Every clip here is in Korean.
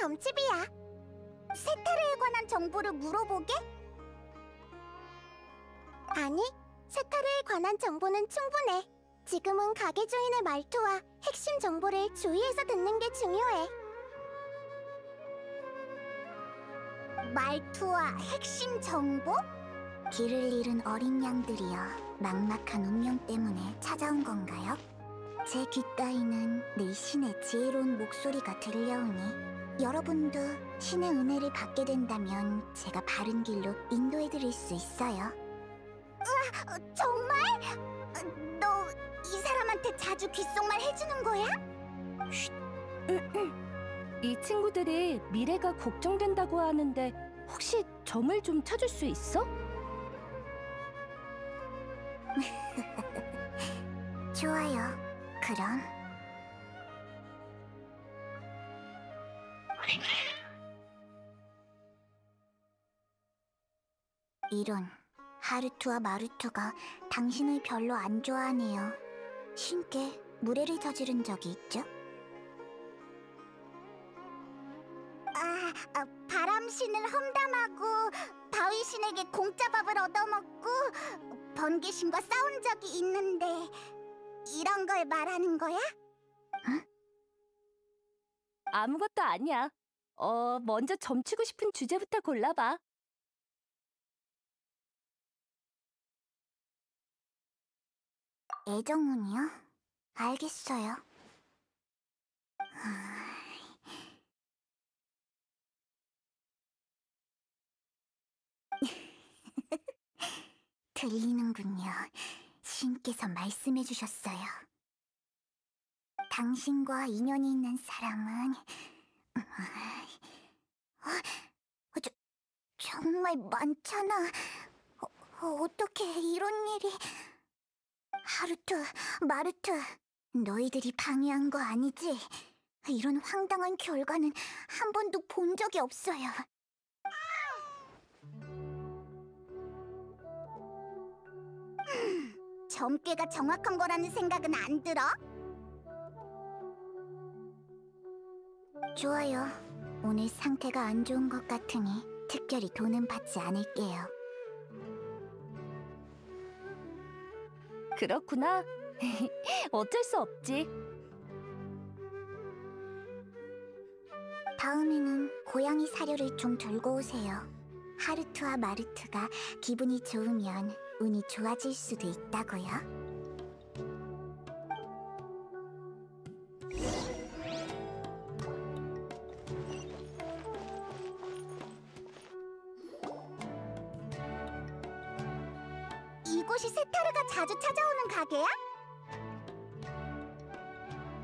점집이야. 세타르에 관한 정보를 물어보게? 아니, 세타르에 관한 정보는 충분해. 지금은 가게 주인의 말투와 핵심 정보를 주의해서 듣는 게 중요해. 말투와 핵심 정보? 길을 잃은 어린 양들이여, 막막한 운명 때문에 찾아온 건가요? 제 귓가에는 늘 신의 지혜로운 목소리가 들려오니 여러분도 신의 은혜를 받게 된다면 제가 바른 길로 인도해드릴 수 있어요. 우와, 정말? 너 이 사람한테 자주 귓속말 해주는 거야? 이 친구들이 미래가 걱정된다고 하는데 혹시 점을 좀 찾을 수 있어? 좋아요. 그럼 이런, 하루투와 마루투가 당신을 별로 안 좋아하네요. 신께 무례를 저지른 적이 있죠? 바람신을 험담하고 바위신에게 공짜밥을 얻어먹고 번개신과 싸운 적이 있는데 이런 걸 말하는 거야? 응? 아무것도 아니야. 먼저 점치고 싶은 주제부터 골라봐. 애정운이요? 알겠어요. 들리는군요. 신께서 말씀해 주셨어요. 당신과 인연이 있는 사람은 정말 많잖아. 어떻게 이런 일이... 하루투, 마루투, 너희들이 방해한 거 아니지? 이런 황당한 결과는 한 번도 본 적이 없어요. 점괘가 정확한 거라는 생각은 안 들어? 좋아요. 오늘 상태가 안 좋은 것 같으니 특별히 돈은 받지 않을게요. 그렇구나. 어쩔 수 없지. 다음에는 고양이 사료를 좀 들고 오세요. 하루투와 마루투가 기분이 좋으면 운이 좋아질 수도 있다고요. 이곳이 세타르가 자주 찾아오는 가게야?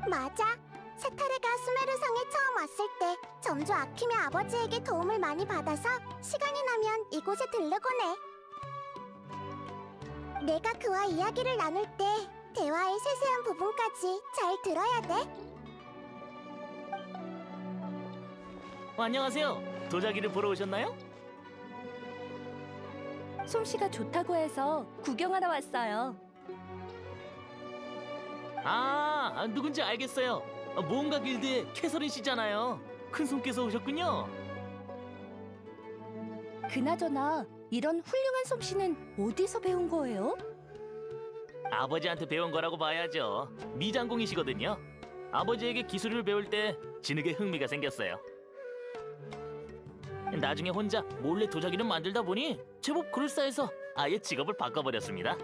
맞아. 세타르가 수메르성에 처음 왔을 때 점주 아키메 아버지에게 도움을 많이 받아서 시간이 나면 이곳에 들르곤 해. 내가 그와 이야기를 나눌 때 대화의 세세한 부분까지 잘 들어야 돼. 안녕하세요. 도자기를 보러 오셨나요? 솜씨가 좋다고 해서 구경하러 왔어요. 누군지 알겠어요. 모험가 길드의 캐서린 씨잖아요. 큰손께서 오셨군요. 그나저나 이런 훌륭한 솜씨는 어디서 배운 거예요? 아버지한테 배운 거라고 봐야죠. 미장공이시거든요. 아버지에게 기술을 배울 때 진흙에 흥미가 생겼어요. 나중에 혼자 몰래 도자기를 만들다 보니 제법 그럴싸해서 아예 직업을 바꿔버렸습니다.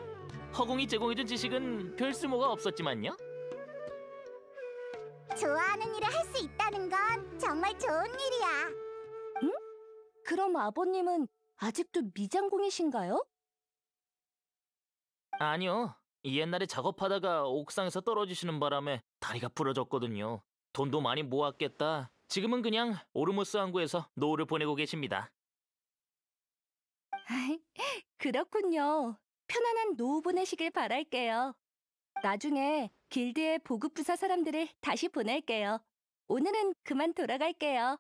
허공이 제공해준 지식은 별 쓸모가 없었지만요. 좋아하는 일을 할 수 있다는 건 정말 좋은 일이야. 응? 그럼 아버님은 아직도 미장공이신가요? 아니요. 옛날에 작업하다가 옥상에서 떨어지시는 바람에 다리가 부러졌거든요. 돈도 많이 모았겠다. 지금은 그냥 오르모스 항구에서 노후를 보내고 계십니다. 그렇군요. 편안한 노후 보내시길 바랄게요. 나중에 길드의 보급부사 사람들을 다시 보낼게요. 오늘은 그만 돌아갈게요.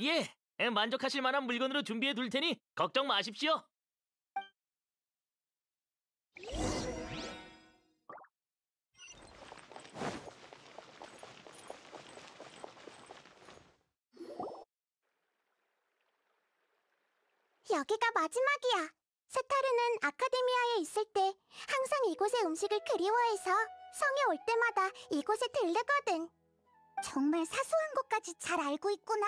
예, 만족하실 만한 물건으로 준비해 둘 테니 걱정 마십시오. 여기가 마지막이야. 세타르는 아카데미아에 있을 때 항상 이곳의 음식을 그리워해서 성에 올 때마다 이곳에 들르거든. 정말 사소한 것까지 잘 알고 있구나.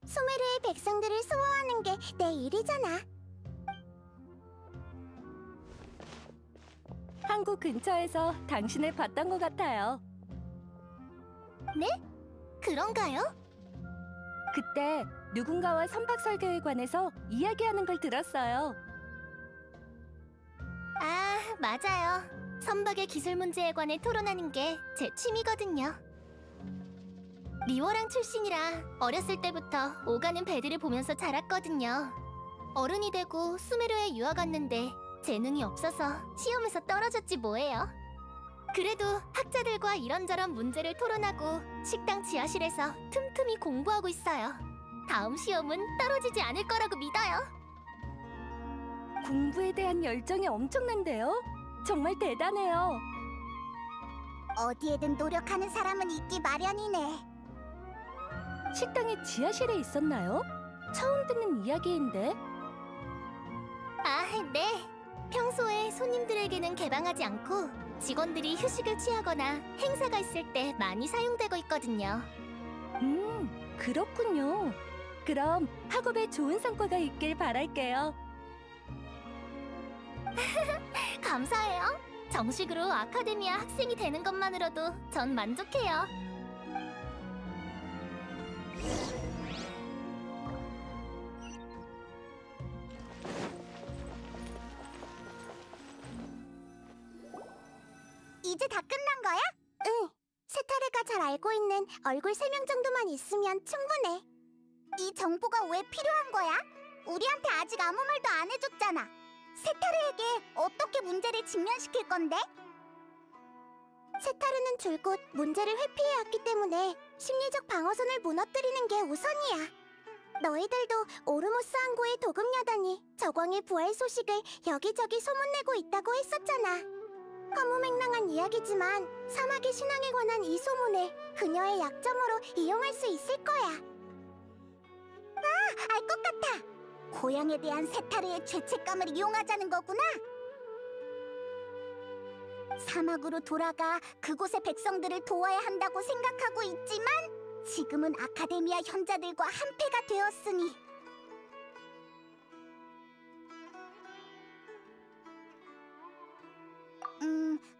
수메르의 백성들을 수호하는 게 내 일이잖아. 항구 근처에서 당신을 봤던 것 같아요. 네? 그런가요? 그때 누군가와 선박 설계에 관해서 이야기하는 걸 들었어요. 아, 맞아요. 선박의 기술 문제에 관해 토론하는 게 제 취미거든요. 리워랑 출신이라 어렸을 때부터 오가는 배들을 보면서 자랐거든요. 어른이 되고 수메르에 유학 갔는데 재능이 없어서 시험에서 떨어졌지 뭐예요. 그래도 학자들과 이런저런 문제를 토론하고 식당 지하실에서 틈틈이 공부하고 있어요. 다음 시험은 떨어지지 않을 거라고 믿어요. 공부에 대한 열정이 엄청난데요? 정말 대단해요. 어디에든 노력하는 사람은 있기 마련이네. 식당이 지하실에 있었나요? 처음 듣는 이야기인데. 아, 네. 평소에 손님들에게는 개방하지 않고 직원들이 휴식을 취하거나 행사가 있을 때 많이 사용되고 있거든요. 그렇군요. 그럼 학업에 좋은 성과가 있길 바랄게요. 감사해요. 정식으로 아카데미아 학생이 되는 것만으로도 전 만족해요. 이제 다 끝난 거야? 응. 세타르가 잘 알고 있는 얼굴 3명 정도만 있으면 충분해. 이 정보가 왜 필요한 거야? 우리한테 아직 아무 말도 안 해줬잖아. 세타르에게 어떻게 문제를 직면시킬 건데? 세타르는 줄곧 문제를 회피해왔기 때문에 심리적 방어선을 무너뜨리는 게 우선이야. 너희들도 오르모스 항구의 도금여단이 저광의 부활 소식을 여기저기 소문내고 있다고 했었잖아. 허무맹랑한 이야기지만 사막의 신앙에 관한 이 소문을 그녀의 약점으로 이용할 수 있을 거야. 아, 알 것 같아. 고향에 대한 세타르의 죄책감을 이용하자는 거구나. 사막으로 돌아가 그곳의 백성들을 도와야 한다고 생각하고 있지만 지금은 아카데미아 현자들과 한패가 되었으니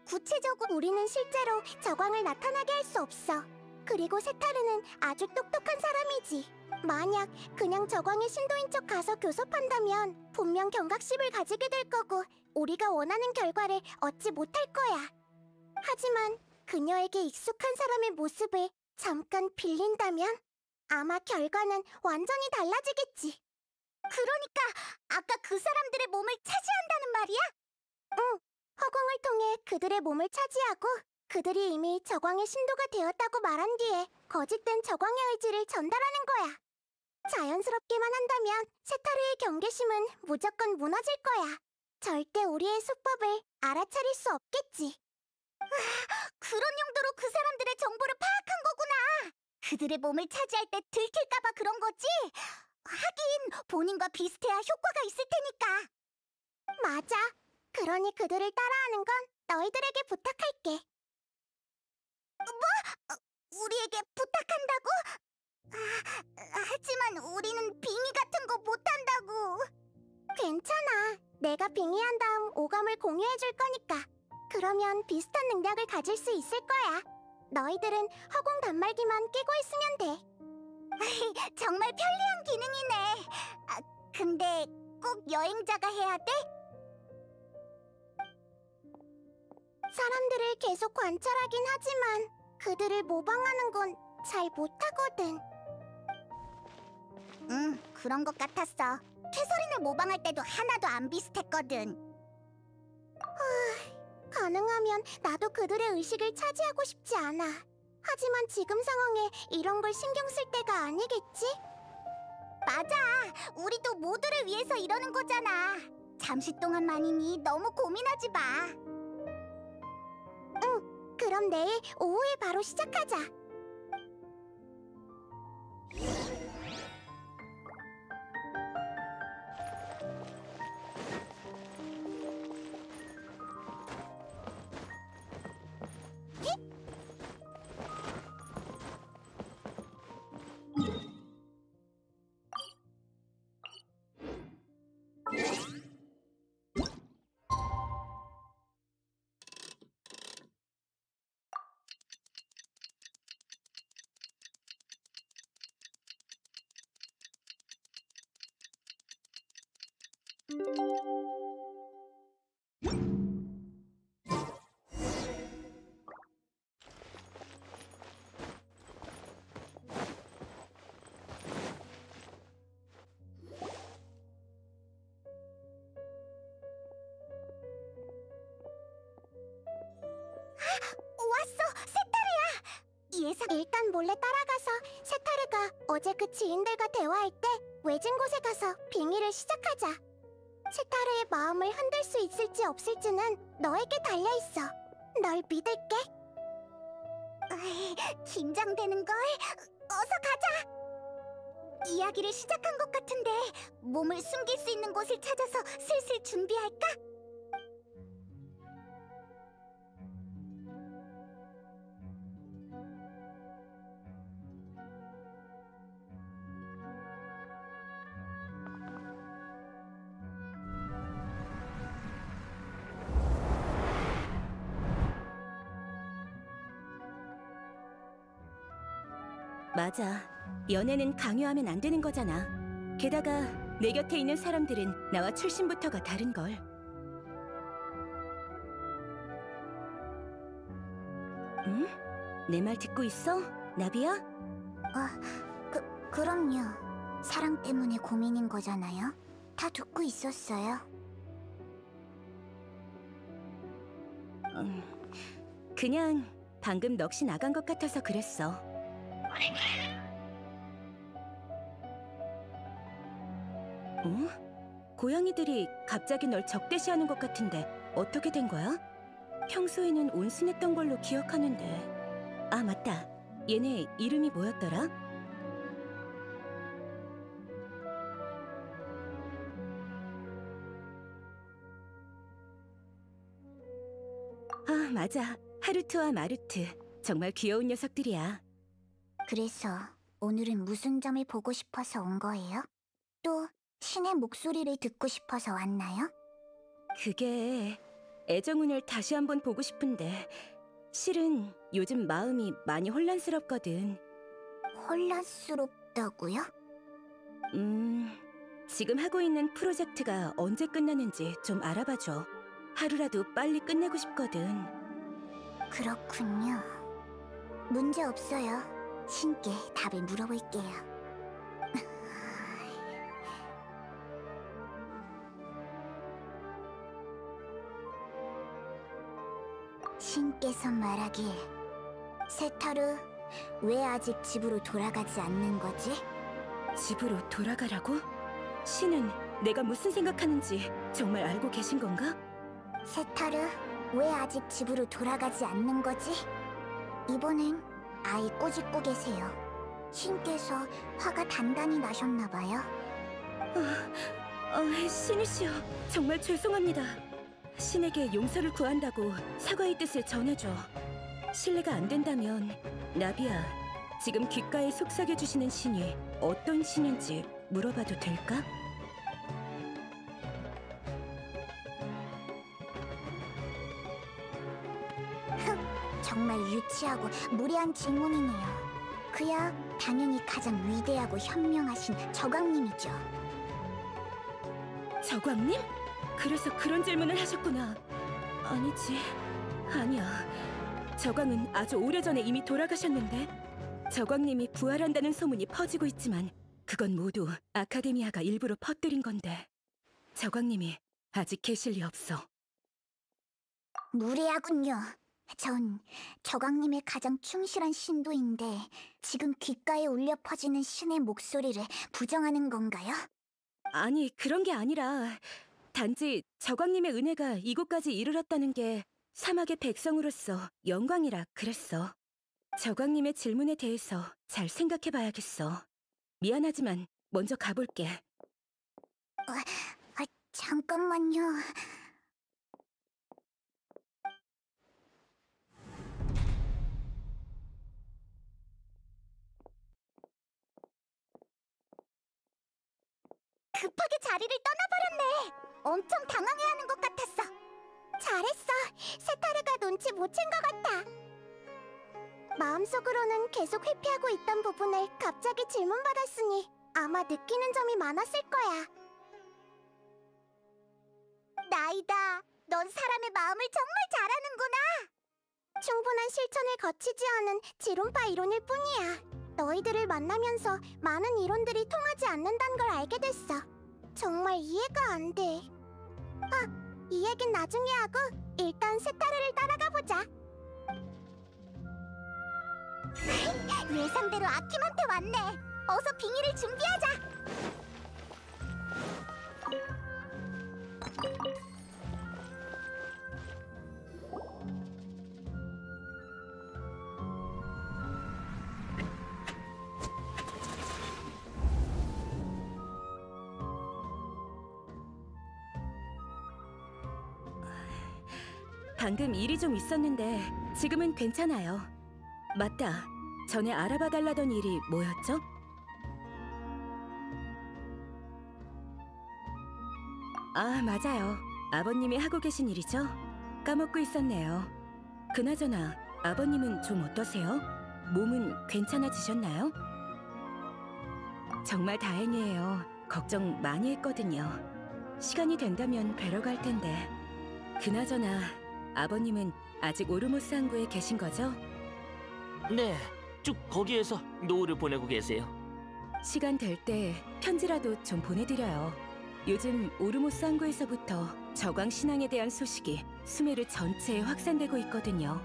구체적으로 우리는 실제로 저광을 나타나게 할 수 없어. 그리고 세타르는 아주 똑똑한 사람이지. 만약 그냥 저광의 신도인 척 가서 교섭한다면 분명 경각심을 가지게 될 거고 우리가 원하는 결과를 얻지 못할 거야. 하지만 그녀에게 익숙한 사람의 모습을 잠깐 빌린다면 아마 결과는 완전히 달라지겠지. 그러니까 아까 그 사람들의 몸을 차지한다는 말이야? 응. 허공을 통해 그들의 몸을 차지하고 그들이 이미 저광의 신도가 되었다고 말한 뒤에 거짓된 저광의 의지를 전달하는 거야. 자연스럽게만 한다면 세타르의 경계심은 무조건 무너질 거야. 절대 우리의 수법을 알아차릴 수 없겠지. 그런 용도로 그 사람들의 정보를 파악한 거구나. 그들의 몸을 차지할 때 들킬까봐 그런 거지? 하긴 본인과 비슷해야 효과가 있을 테니까. 맞아. 그러니 그들을 따라하는 건 너희들에게 부탁할게. 뭐? 우리에게 부탁한다고? 하지만 우리는 빙의 같은 거 못한다고. 괜찮아. 내가 빙의한 다음 오감을 공유해줄 거니까. 그러면 비슷한 능력을 가질 수 있을 거야. 너희들은 허공 단말기만 끼고 있으면 돼. 정말 편리한 기능이네. 근데 꼭 여행자가 해야 돼? 사람들을 계속 관찰하긴 하지만 그들을 모방하는 건 잘 못하거든. 그런 것 같았어. 캐서린을 모방할 때도 하나도 안 비슷했거든. 가능하면 나도 그들의 의식을 차지하고 싶지 않아. 하지만 지금 상황에 이런 걸 신경 쓸 때가 아니겠지? 맞아. 우리도 모두를 위해서 이러는 거잖아. 잠시 동안만이니 너무 고민하지 마. 응, 그럼 내일 오후에 바로 시작하자. 일단 몰래 따라가서 세타르가 어제 그 지인들과 대화할 때 외진 곳에 가서 빙의를 시작하자. 세타르의 마음을 흔들 수 있을지 없을지는 너에게 달려있어. 널 믿을게. 긴장되는걸. 어서 가자. 이야기를 시작한 것 같은데 몸을 숨길 수 있는 곳을 찾아서 슬슬 준비할까? 맞아. 연애는 강요하면 안 되는 거잖아. 게다가 내 곁에 있는 사람들은 나와 출신부터가 다른걸. 응? 내 말 듣고 있어? 나비야? 그럼요. 사랑 때문에 고민인 거잖아요. 다 듣고 있었어요. 그냥 방금 넋이 나간 것 같아서 그랬어. 어? 고양이들이 갑자기 널 적대시하는 것 같은데 어떻게 된 거야? 평소에는 온순했던 걸로 기억하는데. 아, 맞다. 얘네 이름이 뭐였더라? 아, 맞아. 하루트와 마루트. 정말 귀여운 녀석들이야. 그래서 오늘은 무슨 점을 보고 싶어서 온 거예요? 또 신의 목소리를 듣고 싶어서 왔나요? 그게 애정운을 다시 한번 보고 싶은데 실은 요즘 마음이 많이 혼란스럽거든. 혼란스럽다고요? 지금 하고 있는 프로젝트가 언제 끝나는지 좀 알아봐줘. 하루라도 빨리 끝내고 싶거든. 그렇군요. 문제 없어요. 신께 답을 물어볼게요. 신께서 말하길, 세타르, 왜 아직 집으로 돌아가지 않는 거지? 집으로 돌아가라고? 신은 내가 무슨 생각하는지 정말 알고 계신 건가? 세타르, 왜 아직 집으로 돌아가지 않는 거지? 이번엔 아이 꼬집고 계세요. 신께서 화가 단단히 나셨나 봐요. 신이시여, 정말 죄송합니다. 신에게 용서를 구한다고 사과의 뜻을 전해줘. 실례가 안 된다면 나비야, 지금 귓가에 속삭여주시는 신이 어떤 신인지 물어봐도 될까? 정말 유치하고 무례한 질문이네요. 그야 당연히 가장 위대하고 현명하신 저광님이죠. 저광님? 그래서 그런 질문을 하셨구나. 아니지, 아니야. 저광은 아주 오래전에 이미 돌아가셨는데. 저광님이 부활한다는 소문이 퍼지고 있지만 그건 모두 아카데미아가 일부러 퍼뜨린 건데. 저광님이 아직 계실 리 없어. 무례하군요. 전 저광님의 가장 충실한 신도인데 지금 귓가에 울려 퍼지는 신의 목소리를 부정하는 건가요? 아니, 그런 게 아니라 단지 저광님의 은혜가 이곳까지 이르렀다는 게 사막의 백성으로서 영광이라 그랬어. 저광님의 질문에 대해서 잘 생각해봐야겠어. 미안하지만 먼저 가볼게. 잠깐만요. 급하게 자리를 떠나버렸네. 엄청 당황해하는 것 같았어. 잘했어. 세타르가 눈치 못 챈 것 같아. 마음속으로는 계속 회피하고 있던 부분을 갑자기 질문받았으니 아마 느끼는 점이 많았을 거야. 나이다. 넌 사람의 마음을 정말 잘하는구나. 충분한 실천을 거치지 않은 지론파 이론일 뿐이야. 너희들을 만나면서 많은 이론들이 통하지 않는다는 걸 알게 됐어. 정말 이해가 안 돼. 이 얘긴 나중에 하고 일단 세타르를 따라가 보자. 예상대로 아킴한테 왔네. 어서 빙의를 준비하자. 방금 일이 좀 있었는데 지금은 괜찮아요. 맞다. 전에 알아봐 달라던 일이 뭐였죠? 아, 맞아요. 아버님이 하고 계신 일이죠? 까먹고 있었네요. 그나저나 아버님은 좀 어떠세요? 몸은 괜찮아지셨나요? 정말 다행이에요. 걱정 많이 했거든요. 시간이 된다면 뵈러 갈 텐데. 그나저나 아버님은 아직 오르모스 항구에 계신 거죠? 네, 쭉 거기에서 노후를 보내고 계세요. 시간 될 때 편지라도 좀 보내드려요. 요즘 오르모스 항구에서부터 저광 신앙에 대한 소식이 수메르 전체에 확산되고 있거든요.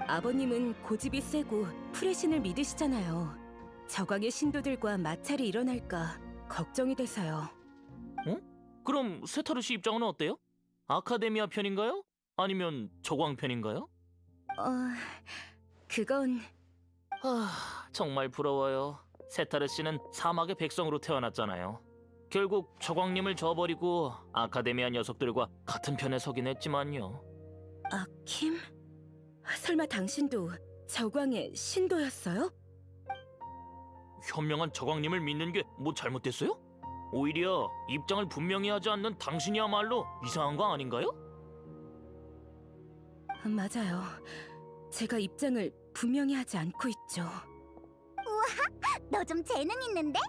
아버님은 고집이 세고 프레신을 믿으시잖아요. 저광의 신도들과 마찰이 일어날까 걱정이 돼서요. 그럼 세타르시 입장은 어때요? 아카데미아 편인가요? 아니면 저광 편인가요? 그건... 정말 부러워요. 세타르시는 사막의 백성으로 태어났잖아요. 결국 저광님을 저버리고 아카데미아 녀석들과 같은 편에 서긴 했지만요. 아킴? 설마 당신도 저광의 신도였어요? 현명한 저광님을 믿는 게 뭐 잘못됐어요? 오히려 입장을 분명히 하지 않는 당신이야말로 이상한 거 아닌가요? 맞아요. 제가 입장을 분명히 하지 않고 있죠. 너 좀 재능 있는데?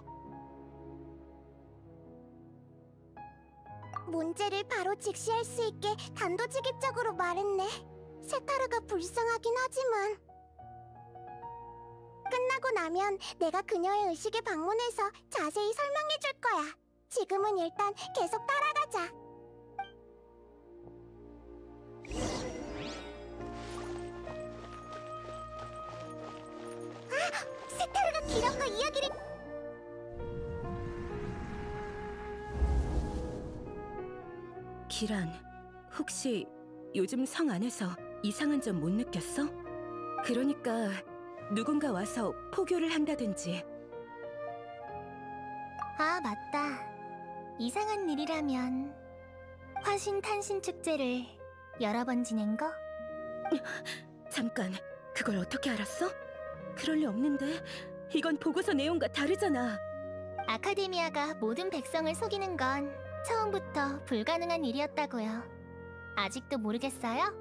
문제를 바로 직시할 수 있게 단도직입적으로 말했네. 세타르가 불쌍하긴 하지만 끝나고 나면 내가 그녀의 의식에 방문해서 자세히 설명해 줄 거야. 지금은 일단 계속 따라가자. 세타르가 기령과 이야기를... 기란, 혹시 요즘 성 안에서 이상한 점 못 느꼈어? 그러니까 누군가 와서 포교를 한다든지. 아, 맞다. 이상한 일이라면 화신 탄신 축제를 여러 번 지낸 거? 잠깐, 그걸 어떻게 알았어? 그럴 리 없는데. 이건 보고서 내용과 다르잖아. 아카데미아가 모든 백성을 속이는 건 처음부터 불가능한 일이었다고요. 아직도 모르겠어요?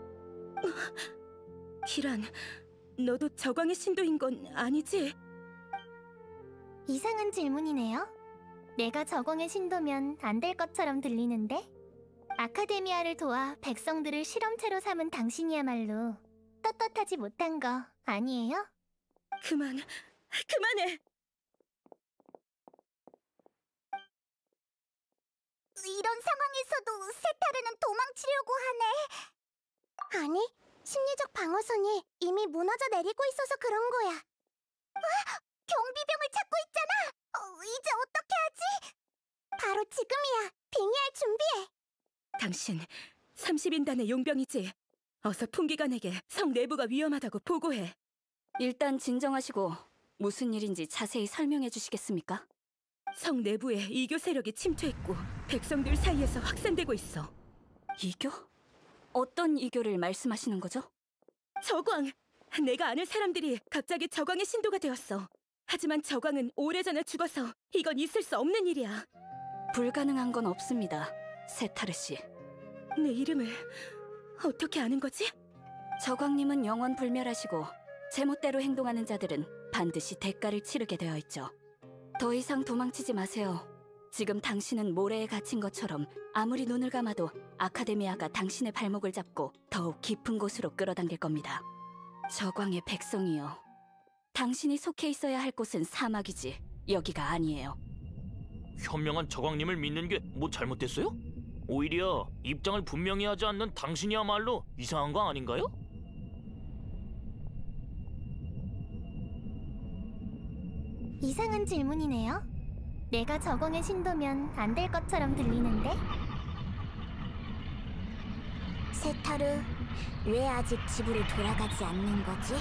기란, 너도 저광의 신도인 건 아니지? 이상한 질문이네요. 내가 저광의 신도면 안 될 것처럼 들리는데? 아카데미아를 도와 백성들을 실험체로 삼은 당신이야말로 떳떳하지 못한 거 아니에요? 그만해! 이런 상황에서도 세타르는 도망치려고 하네. 아니, 심리적 방어선이 이미 무너져 내리고 있어서 그런 거야. 경비병을 찾고 있잖아. 이제 어떻게 하지? 바로 지금이야. 빙의할 준비해. 당신 30인단의 용병이지? 어서 풍기관에게 성 내부가 위험하다고 보고해. 일단 진정하시고 무슨 일인지 자세히 설명해 주시겠습니까? 성 내부에 이교 세력이 침투했고 백성들 사이에서 확산되고 있어. 이교? 어떤 이교를 말씀하시는 거죠? 저광! 내가 아는 사람들이 갑자기 저광의 신도가 되었어. 하지만 저광은 오래전에 죽어서 이건 있을 수 없는 일이야. 불가능한 건 없습니다, 세타르 씨. 내 이름을 어떻게 아는 거지? 저광님은 영원 불멸하시고 제멋대로 행동하는 자들은 반드시 대가를 치르게 되어 있죠. 더 이상 도망치지 마세요. 지금 당신은 모래에 갇힌 것처럼 아무리 눈을 감아도 아카데미아가 당신의 발목을 잡고 더욱 깊은 곳으로 끌어당길 겁니다. 저광의 백성이요. 당신이 속해 있어야 할 곳은 사막이지 여기가 아니에요. 현명한 저광님을 믿는 게 뭐 잘못됐어요? 오히려 입장을 분명히 하지 않는 당신이야말로 이상한 거 아닌가요? 이상한 질문이네요. 내가 저공의 신도면 안 될 것처럼 들리는데? 세타르, 왜 아직 집으로 돌아가지 않는 거지?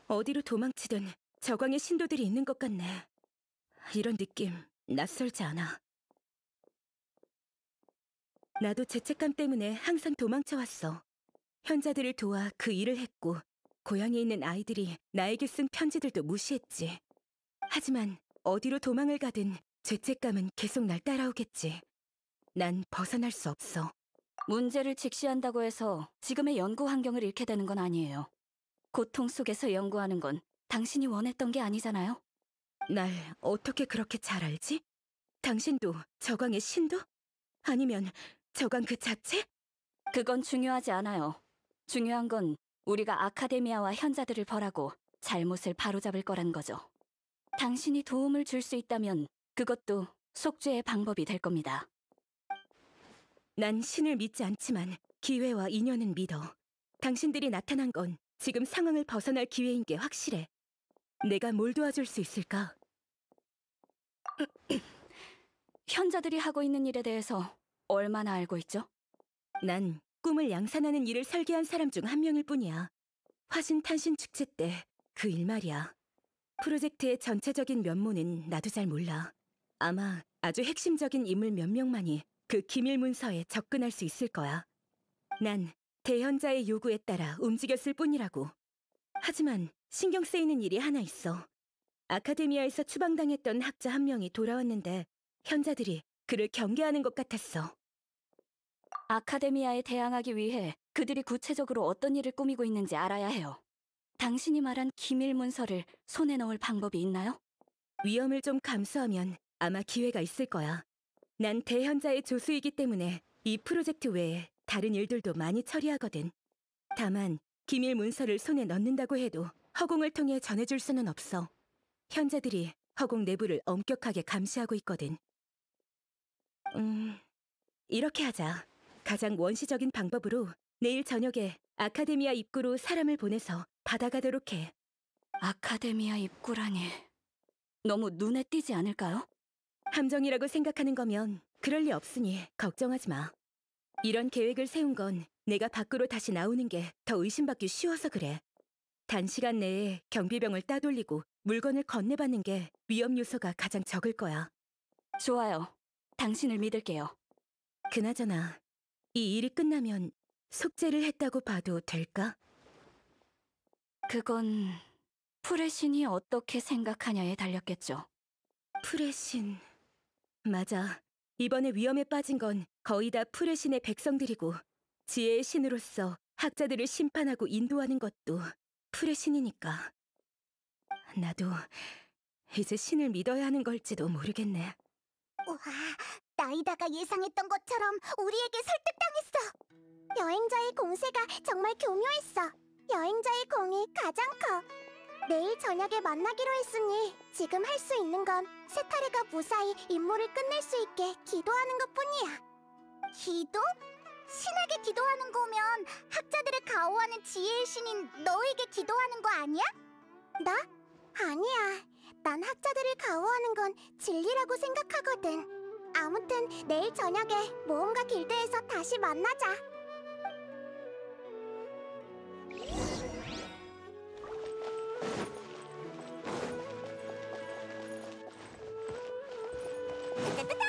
어디로 도망치든 저광의 신도들이 있는 것 같네. 이런 느낌 낯설지 않아. 나도 죄책감 때문에 항상 도망쳐왔어. 현자들을 도와 그 일을 했고 고향에 있는 아이들이 나에게 쓴 편지들도 무시했지. 하지만 어디로 도망을 가든 죄책감은 계속 날 따라오겠지. 난 벗어날 수 없어. 문제를 직시한다고 해서 지금의 연구 환경을 잃게 되는 건 아니에요. 고통 속에서 연구하는 건 당신이 원했던 게 아니잖아요? 날 어떻게 그렇게 잘 알지? 당신도 저광의 신도? 아니면 저광 그 자체? 그건 중요하지 않아요. 중요한 건 우리가 아카데미아와 현자들을 벌하고 잘못을 바로잡을 거란 거죠. 당신이 도움을 줄 수 있다면 그것도 속죄의 방법이 될 겁니다. 난 신을 믿지 않지만 기회와 인연은 믿어. 당신들이 나타난 건 지금 상황을 벗어날 기회인 게 확실해. 내가 뭘 도와줄 수 있을까? 현자들이 하고 있는 일에 대해서 얼마나 알고 있죠? 난 꿈을 양산하는 일을 설계한 사람 중 한 명일 뿐이야. 화신탄신 축제 때 그 일 말이야. 프로젝트의 전체적인 면모는 나도 잘 몰라. 아마 아주 핵심적인 인물 몇 명만이 그 기밀 문서에 접근할 수 있을 거야. 난 대현자의 요구에 따라 움직였을 뿐이라고. 하지만 신경 쓰이는 일이 하나 있어. 아카데미아에서 추방당했던 학자 한 명이 돌아왔는데 현자들이 그를 경계하는 것 같았어. 아카데미아에 대항하기 위해 그들이 구체적으로 어떤 일을 꾸미고 있는지 알아야 해요. 당신이 말한 기밀 문서를 손에 넣을 방법이 있나요? 위험을 좀 감수하면 아마 기회가 있을 거야. 난 대현자의 조수이기 때문에 이 프로젝트 외에 다른 일들도 많이 처리하거든. 다만 기밀 문서를 손에 넣는다고 해도 허공을 통해 전해줄 수는 없어. 현자들이 허공 내부를 엄격하게 감시하고 있거든. 이렇게 하자. 가장 원시적인 방법으로 내일 저녁에 아카데미아 입구로 사람을 보내서 받아가도록 해. 아카데미아 입구라니... 너무 눈에 띄지 않을까요? 함정이라고 생각하는 거면 그럴 리 없으니 걱정하지 마. 이런 계획을 세운 건 내가 밖으로 다시 나오는 게 더 의심받기 쉬워서 그래. 단시간 내에 경비병을 따돌리고 물건을 건네받는 게 위험 요소가 가장 적을 거야. 좋아요. 당신을 믿을게요. 그나저나 이 일이 끝나면 속죄를 했다고 봐도 될까? 그건 프레신이 어떻게 생각하냐에 달렸겠죠. 프레신... 맞아. 이번에 위험에 빠진 건 거의 다 프레신의 백성들이고 지혜의 신으로서 학자들을 심판하고 인도하는 것도 프레신이니까. 나도 이제 신을 믿어야 하는 걸지도 모르겠네. 우와, 나이다가 예상했던 것처럼 우리에게 설득당했어. 여행자의 공세가 정말 교묘했어. 여행자의 공이 가장 커. 내일 저녁에 만나기로 했으니 지금 할 수 있는 건 세타르가 무사히 임무를 끝낼 수 있게 기도하는 것뿐이야. 기도? 신에게 기도하는 거면 학자들을 가호하는 지혜의 신인 너에게 기도하는 거 아니야? 나? 아니야. 난 학자들을 가호하는 건 진리라고 생각하거든. 아무튼 내일 저녁에 모험가 길드에서 다시 만나자. 따따따!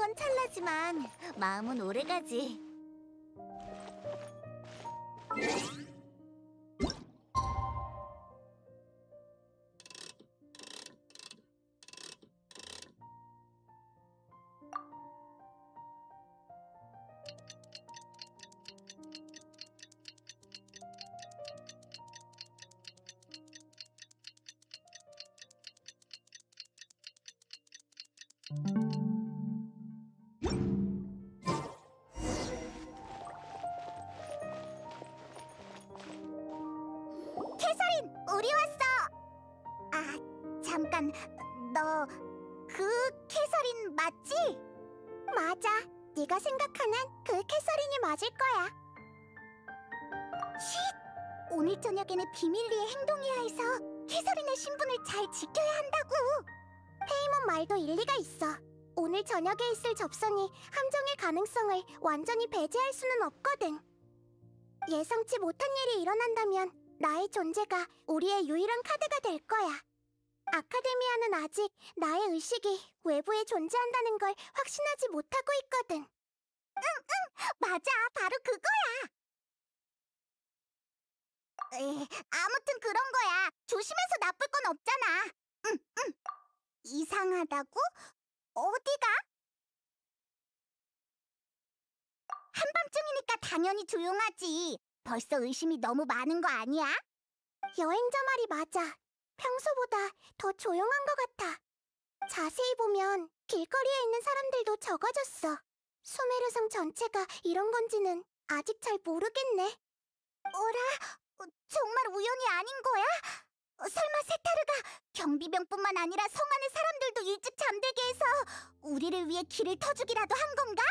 건 찰나지만 마음은 오래가지. 캐서린, 우리 왔어. 아, 잠깐. 너 그 캐서린 맞지? 맞아. 네가 생각하는 그 캐서린이 맞을 거야. 쉿! 오늘 저녁에는 비밀리에 행동해야 해서 캐서린의 신분을 잘 지켜야 한다고. 페이몬 말도 일리가 있어. 오늘 저녁에 있을 접선이 함정의 가능성을 완전히 배제할 수는 없거든. 예상치 못한 일이 일어난다면 나의 존재가 우리의 유일한 카드가 될 거야. 아카데미아는 아직 나의 의식이 외부에 존재한다는 걸 확신하지 못하고 있거든. 응, 맞아. 바로 그거야. 아무튼 그런 거야. 조심해서 나쁠 건 없잖아. 응. 이상하다고? 어디가? 한밤중이니까 당연히 조용하지. 벌써 의심이 너무 많은 거 아니야? 여행자 말이 맞아. 평소보다 더 조용한 것 같아. 자세히 보면 길거리에 있는 사람들도 적어졌어. 수메르성 전체가 이런 건지는 아직 잘 모르겠네. 어라? 정말 우연이 아닌 거야? 설마 세타르가 경비병뿐만 아니라 성 안의 사람들도 일찍 잠들게 해서 우리를 위해 길을 터주기라도 한 건가?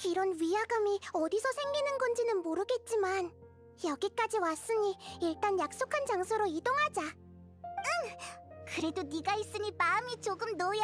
이런 위화감이 어디서 생기는 건지는 모르겠지만 여기까지 왔으니 일단 약속한 장소로 이동하자. 응! 그래도 네가 있으니 마음이 조금 놓여.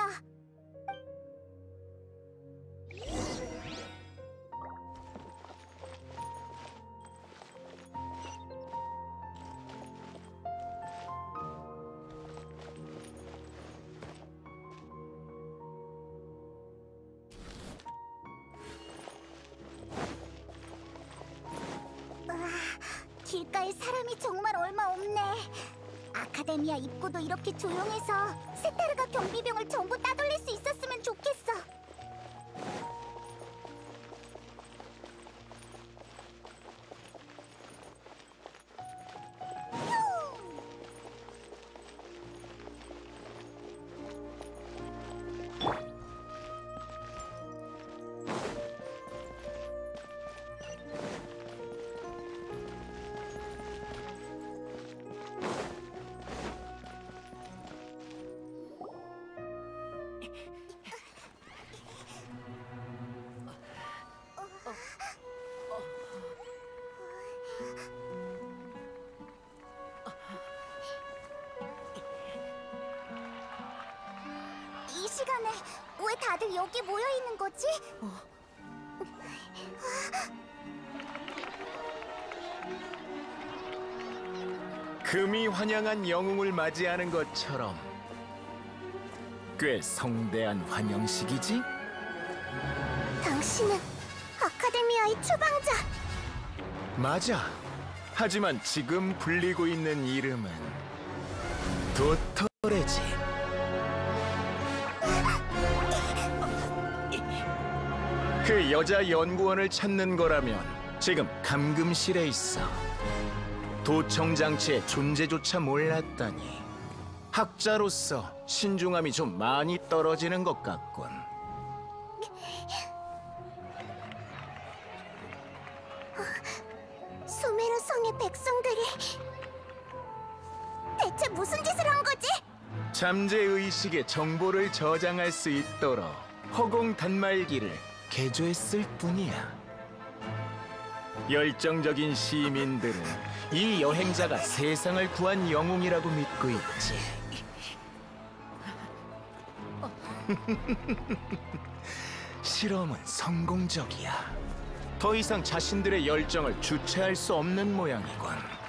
길가에 사람이 정말 얼마 없네. 아카데미아 입구도 이렇게 조용해서 세타르가 경비병을 전부 따돌릴 수 있었으면 좋겠어. 이 시간에 왜 다들 여기 모여 있는 거지? 금이 환영한 영웅을 맞이하는 것처럼 꽤 성대한 환영식이지? 당신은 아카데미아의 추방자. 맞아. 하지만 지금 불리고 있는 이름은 도토레지. 그 여자 연구원을 찾는 거라면 지금 감금실에 있어. 도청 장치의 존재조차 몰랐다니. 학자로서 신중함이 좀 많이 떨어지는 것 같군. 수메르 성의 백성들이 대체 무슨 짓을 한 거지? 잠재 의식의 정보를 저장할 수 있도록 허공 단말기를 개조했을 뿐이야. 열정적인 시민들은 이 여행자가 세상을 구한 영웅이라고 믿고 있지. 실험은 성공적이야. 더 이상 자신들의 열정을 주체할 수 없는 모양이군.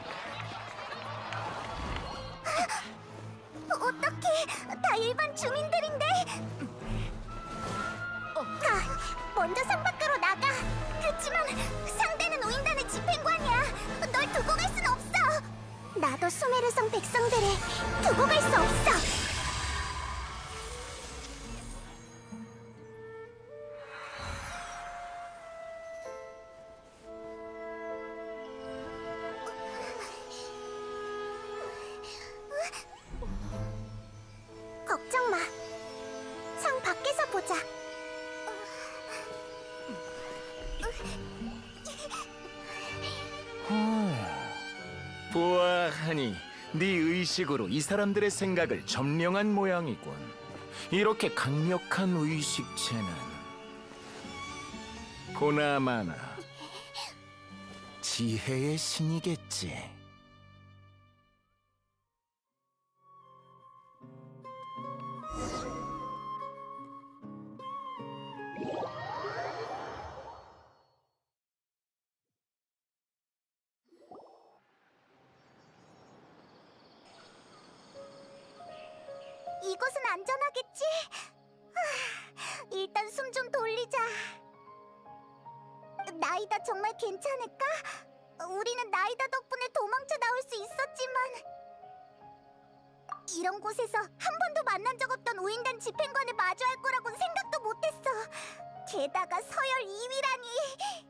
어떡해, 다 일반 주민들인데. 먼저 성 밖으로 나가. 그치만 상대는 우인단의 집행관이야. 널 두고 갈 순 없어. 나도 수메르성 백성들을 두고 갈 수 없어. 걱정 마. 성 밖에서 보자. 보아하니 네 의식으로 이 사람들의 생각을 점령한 모양이군. 이렇게 강력한 의식체는 보나마나 지혜의 신이겠지. 이곳은 안전하겠지? 일단 숨 좀 돌리자. 나이다 정말 괜찮을까? 우리는 나이다 덕분에 도망쳐 나올 수 있었지만 이런 곳에서 한 번도 만난 적 없던 우인단 집행관을 마주할 거라고는 생각도 못했어. 게다가 서열 2위라니.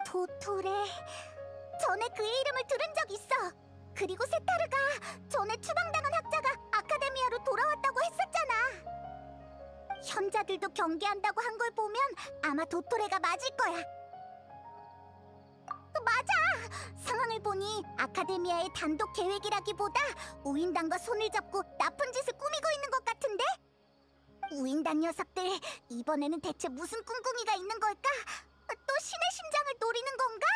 도토레. 전에 그의 이름을 들은 적 있어. 그리고 세타르가 전에 추방당한 학자가 아카데미아로 돌아왔다고 했었잖아. 현자들도 경계한다고 한 걸 보면 아마 도토레가 맞을 거야. 맞아! 상황을 보니 아카데미아의 단독 계획이라기보다 우인단과 손을 잡고 나쁜 짓을 꾸미고 있는 것 같은데? 우인단 녀석들, 이번에는 대체 무슨 꿍꿍이가 있는 걸까? 또 신의 심장을 노리는 건가?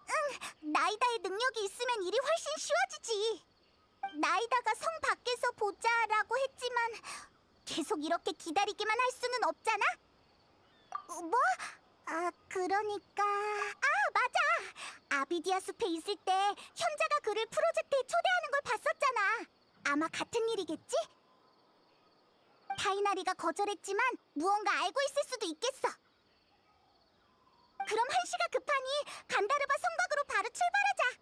응, 나이다의 능력이 있으면 일이 훨씬 쉬워지지. 나이다가 성 밖에서 보자라고 했지만 계속 이렇게 기다리기만 할 수는 없잖아? 뭐? 그러니까... 맞아! 아비디아 숲에 있을 때 현자가 그를 프로젝트에 초대하는 걸 봤었잖아. 아마 같은 일이겠지? 타이나리가 거절했지만 무언가 알고 있을 수도 있겠어. 그럼 한시가 급하니 간다르바 성곽으로 바로 출발하자.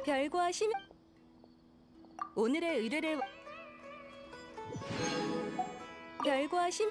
별과 심 오늘의 의뢰를 별과 심